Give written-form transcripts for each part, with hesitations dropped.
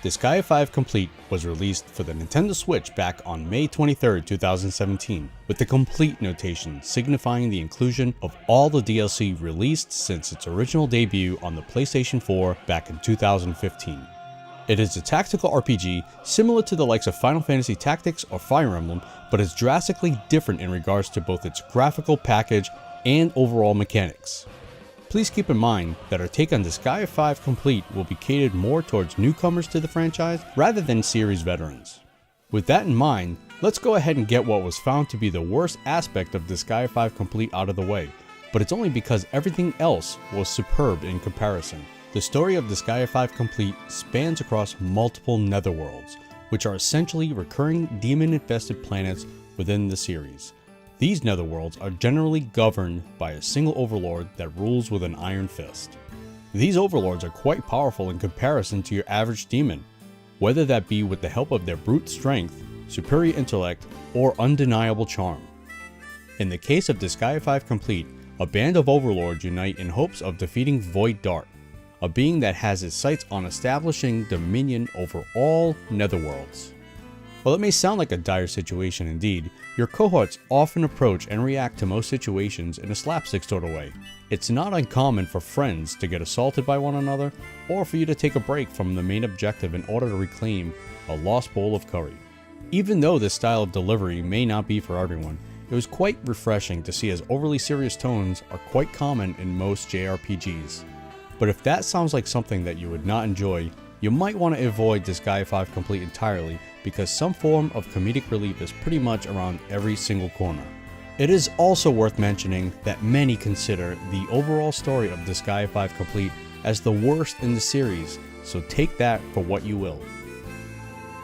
Disgaea 5 Complete was released for the Nintendo Switch back on May 23, 2017, with the complete notation signifying the inclusion of all the DLC released since its original debut on the PlayStation 4 back in 2015. It is a tactical RPG similar to the likes of Final Fantasy Tactics or Fire Emblem, but is drastically different in regards to both its graphical package and overall mechanics. Please keep in mind that our take on Disgaea 5 Complete will be catered more towards newcomers to the franchise rather than series veterans. With that in mind, let's go ahead and get what was found to be the worst aspect of Disgaea 5 Complete out of the way, but it's only because everything else was superb in comparison. The story of Disgaea 5 Complete spans across multiple netherworlds, which are essentially recurring demon-infested planets within the series. These netherworlds are generally governed by a single overlord that rules with an iron fist. These overlords are quite powerful in comparison to your average demon, whether that be with the help of their brute strength, superior intellect, or undeniable charm. In the case of Disgaea 5 Complete, a band of overlords unite in hopes of defeating Void Dart, a being that has its sights on establishing dominion over all netherworlds. While it may sound like a dire situation indeed, your cohorts often approach and react to most situations in a slapstick sort of way. It's not uncommon for friends to get assaulted by one another, or for you to take a break from the main objective in order to reclaim a lost bowl of curry. Even though this style of delivery may not be for everyone, it was quite refreshing to see as overly serious tones are quite common in most JRPGs. But if that sounds like something that you would not enjoy, you might want to avoid Disgaea 5 Complete entirely, because some form of comedic relief is pretty much around every single corner. It is also worth mentioning that many consider the overall story of Disgaea 5 Complete as the worst in the series, so take that for what you will.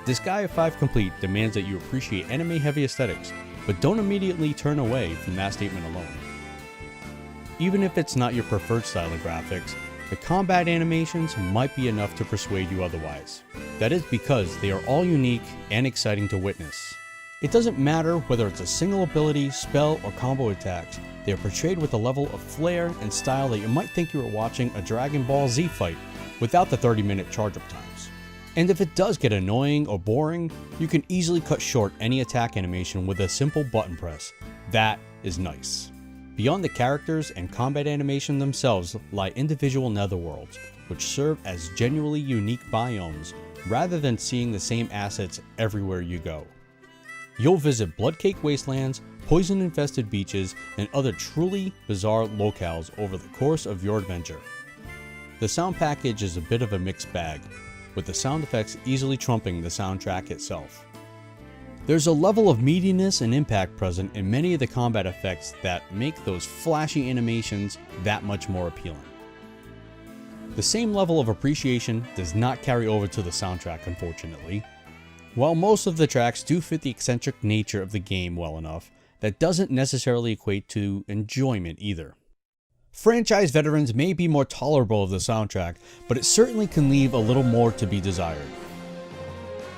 Disgaea 5 Complete demands that you appreciate anime-heavy aesthetics, but don't immediately turn away from that statement alone. Even if it's not your preferred style of graphics, the combat animations might be enough to persuade you otherwise. That is because they are all unique and exciting to witness. It doesn't matter whether it's a single ability, spell, or combo attacks, they are portrayed with a level of flair and style that you might think you were watching a Dragon Ball Z fight without the 30-minute charge-up times. And if it does get annoying or boring, you can easily cut short any attack animation with a simple button press. That is nice. Beyond the characters and combat animation themselves lie individual netherworlds, which serve as genuinely unique biomes rather than seeing the same assets everywhere you go. You'll visit blood-caked wastelands, poison-infested beaches, and other truly bizarre locales over the course of your adventure. The sound package is a bit of a mixed bag, with the sound effects easily trumping the soundtrack itself. There's a level of meatiness and impact present in many of the combat effects that make those flashy animations that much more appealing. The same level of appreciation does not carry over to the soundtrack, unfortunately. While most of the tracks do fit the eccentric nature of the game well enough, that doesn't necessarily equate to enjoyment either. Franchise veterans may be more tolerable of the soundtrack, but it certainly can leave a little more to be desired.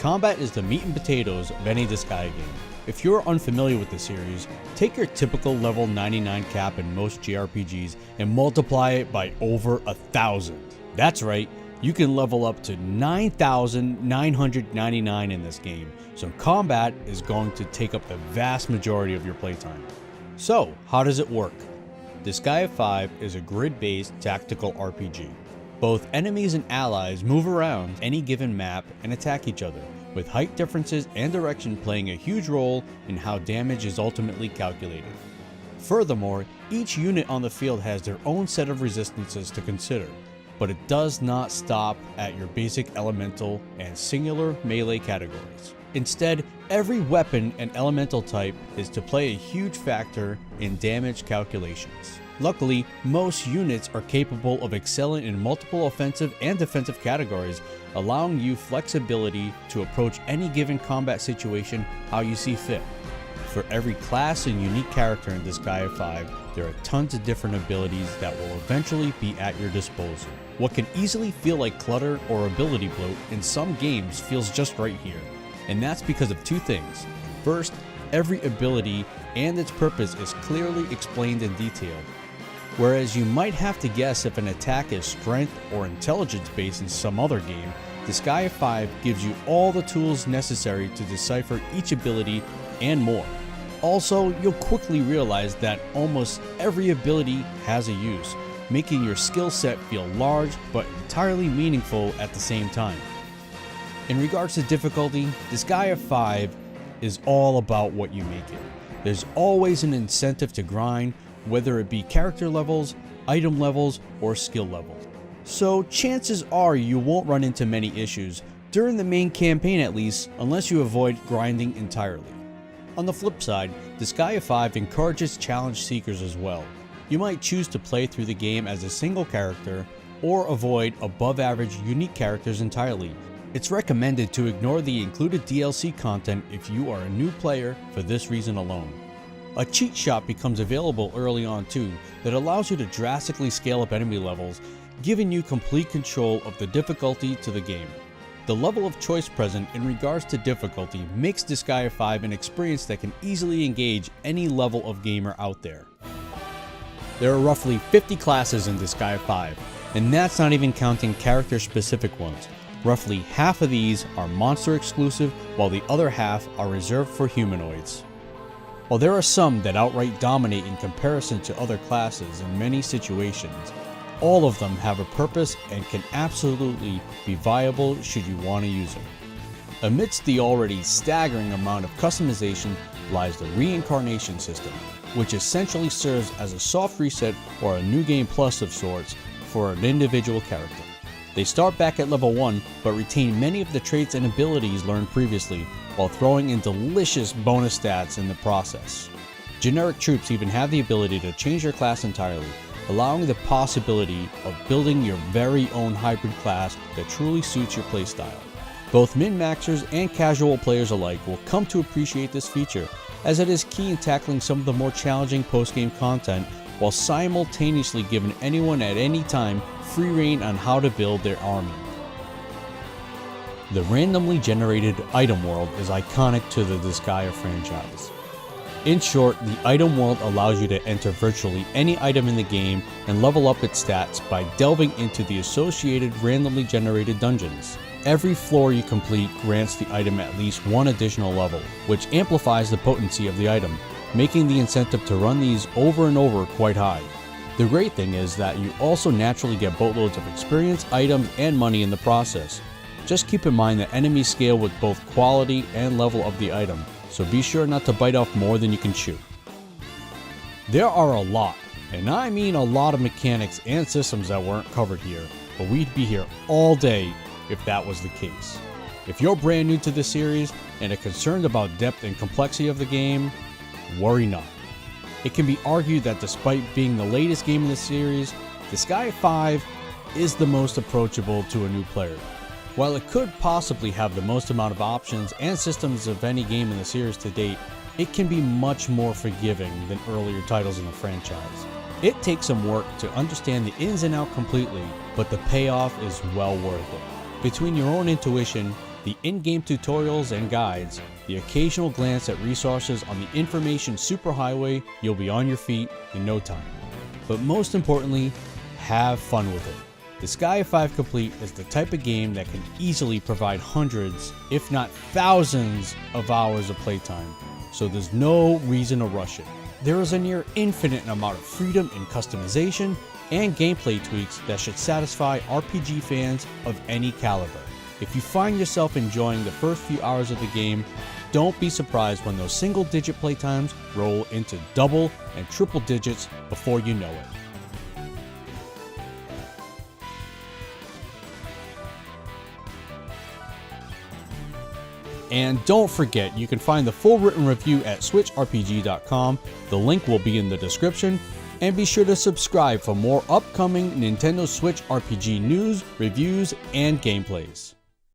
Combat is the meat and potatoes of any Disgaea game. If you're unfamiliar with the series, take your typical level 99 cap in most JRPGs and multiply it by over 1,000. That's right, you can level up to 9,999 in this game, so combat is going to take up the vast majority of your playtime. So, how does it work? Disgaea 5 is a grid-based tactical RPG. Both enemies and allies move around any given map and attack each other, with height differences and direction playing a huge role in how damage is ultimately calculated. Furthermore, each unit on the field has their own set of resistances to consider, but it does not stop at your basic elemental and singular melee categories. Instead, every weapon and elemental type is to play a huge factor in damage calculations. Luckily, most units are capable of excelling in multiple offensive and defensive categories, allowing you flexibility to approach any given combat situation how you see fit. For every class and unique character in Disgaea 5, there are tons of different abilities that will eventually be at your disposal. What can easily feel like clutter or ability bloat in some games feels just right here, and that's because of two things. First, every ability and its purpose is clearly explained in detail. Whereas you might have to guess if an attack is strength or intelligence based in some other game, Disgaea 5 gives you all the tools necessary to decipher each ability and more. Also, you'll quickly realize that almost every ability has a use, making your skill set feel large but entirely meaningful at the same time. In regards to difficulty, Disgaea 5 is all about what you make it. There's always an incentive to grind, whether it be character levels, item levels, or skill levels. So chances are you won't run into many issues, during the main campaign at least, unless you avoid grinding entirely. On the flip side, Disgaea 5 encourages challenge seekers as well. You might choose to play through the game as a single character, or avoid above average unique characters entirely. It's recommended to ignore the included DLC content if you are a new player for this reason alone. A cheat shop becomes available early on too that allows you to drastically scale up enemy levels, giving you complete control of the difficulty to the game. The level of choice present in regards to difficulty makes Disgaea 5 an experience that can easily engage any level of gamer out there. There are roughly 50 classes in Disgaea 5, and that's not even counting character specific ones. Roughly half of these are monster exclusive, while the other half are reserved for humanoids. While there are some that outright dominate in comparison to other classes in many situations, all of them have a purpose and can absolutely be viable should you want to use them. Amidst the already staggering amount of customization lies the reincarnation system, which essentially serves as a soft reset or a new game plus of sorts for an individual character. They start back at level 1 but retain many of the traits and abilities learned previously, while throwing in delicious bonus stats in the process. Generic troops even have the ability to change their class entirely, allowing the possibility of building your very own hybrid class that truly suits your playstyle. Both min-maxers and casual players alike will come to appreciate this feature, as it is key in tackling some of the more challenging post-game content while simultaneously giving anyone at any time free reign on how to build their army. The randomly generated item world is iconic to the Disgaea franchise. In short, the item world allows you to enter virtually any item in the game and level up its stats by delving into the associated randomly generated dungeons. Every floor you complete grants the item at least one additional level, which amplifies the potency of the item, making the incentive to run these over and over quite high. The great thing is that you also naturally get boatloads of experience, items, and money in the process. Just keep in mind that enemies scale with both quality and level of the item, so be sure not to bite off more than you can chew. There are a lot, and I mean a lot of mechanics and systems that weren't covered here, but we'd be here all day if that was the case. If you're brand new to the series and are concerned about depth and complexity of the game, worry not. It can be argued that despite being the latest game in the series, Disgaea 5 is the most approachable to a new player. While it could possibly have the most amount of options and systems of any game in the series to date, it can be much more forgiving than earlier titles in the franchise. It takes some work to understand the ins and outs completely, but the payoff is well worth it. Between your own intuition, the in-game tutorials and guides, the occasional glance at resources on the information superhighway, you'll be on your feet in no time. But most importantly, have fun with it. Disgaea 5 Complete is the type of game that can easily provide hundreds, if not thousands, of hours of playtime, so there's no reason to rush it. There is a near infinite amount of freedom in customization and gameplay tweaks that should satisfy RPG fans of any caliber. If you find yourself enjoying the first few hours of the game, don't be surprised when those single-digit playtimes roll into double and triple digits before you know it. And don't forget, you can find the full written review at SwitchRPG.com. The link will be in the description. And be sure to subscribe for more upcoming Nintendo Switch RPG news, reviews, and gameplays.